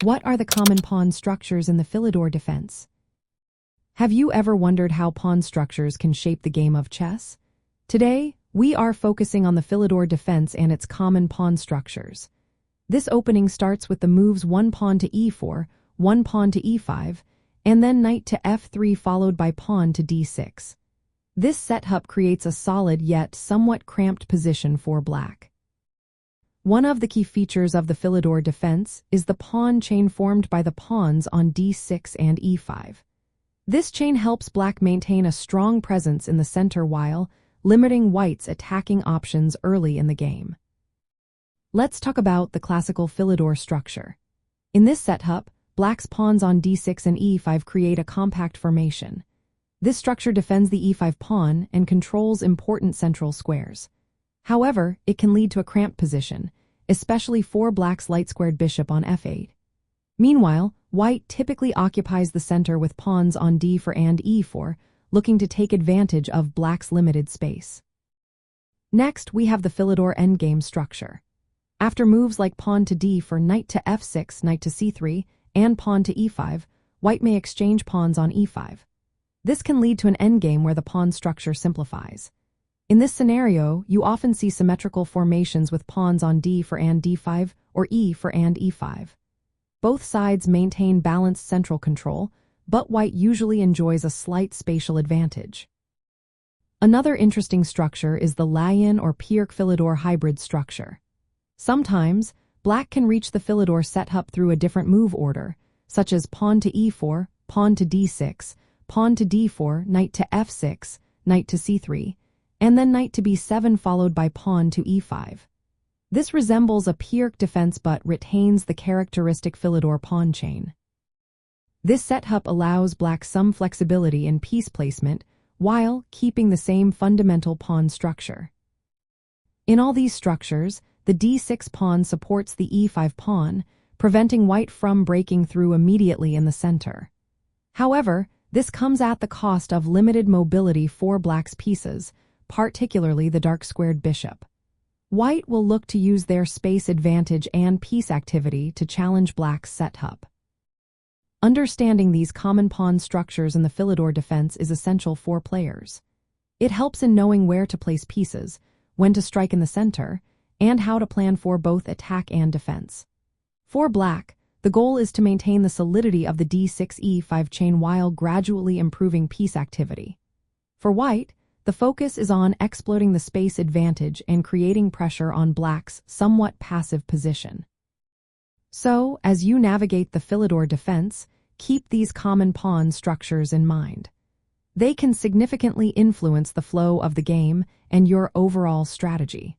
What are the common pawn structures in the Philidor Defense? Have you ever wondered how pawn structures can shape the game of chess? Today, we are focusing on the Philidor Defense and its common pawn structures. This opening starts with the moves one pawn to e4, one pawn to e5, and then knight to f3 followed by pawn to d6. This setup creates a solid yet somewhat cramped position for black. One of the key features of the Philidor Defense is the pawn chain formed by the pawns on d6 and e5. This chain helps black maintain a strong presence in the center while limiting white's attacking options early in the game. Let's talk about the Classical Philidor Structure. In this setup, black's pawns on d6 and e5 create a compact formation. This structure defends the e5 pawn and controls important central squares. However, it can lead to a cramped position, especially for black's light-squared bishop on f8. Meanwhile, white typically occupies the center with pawns on d4 and e4, looking to take advantage of black's limited space. Next, we have the Philidor Endgame Structure. After moves like pawn to d4, knight to f6, knight to c3, and pawn to e5, white may exchange pawns on e5. This can lead to an endgame where the pawn structure simplifies. In this scenario, you often see symmetrical formations with pawns on d4 and d5 or e4 and e5. Both sides maintain balanced central control, but white usually enjoys a slight spatial advantage. Another interesting structure is the Lion or Pirc-Philidor Hybrid Structure. Sometimes, black can reach the Philidor setup through a different move order, such as pawn to e4, pawn to d6, pawn to d4, knight to f6, knight to c3, and then knight to b7 followed by pawn to e5. This resembles a Pirc defense but retains the characteristic Philidor pawn chain. This setup allows black some flexibility in piece placement while keeping the same fundamental pawn structure. In all these structures, the d6 pawn supports the e5 pawn, preventing white from breaking through immediately in the center. However, this comes at the cost of limited mobility for black's pieces, particularly the dark-squared bishop. White will look to use their space advantage and piece activity to challenge black's setup. Understanding these common pawn structures in the Philidor Defense is essential for players. It helps in knowing where to place pieces, when to strike in the center, and how to plan for both attack and defense. For black, the goal is to maintain the solidity of the d6-e5 chain while gradually improving piece activity. For white, the focus is on exploiting the space advantage and creating pressure on black's somewhat passive position. So, as you navigate the Philidor Defense, keep these common pawn structures in mind. They can significantly influence the flow of the game and your overall strategy.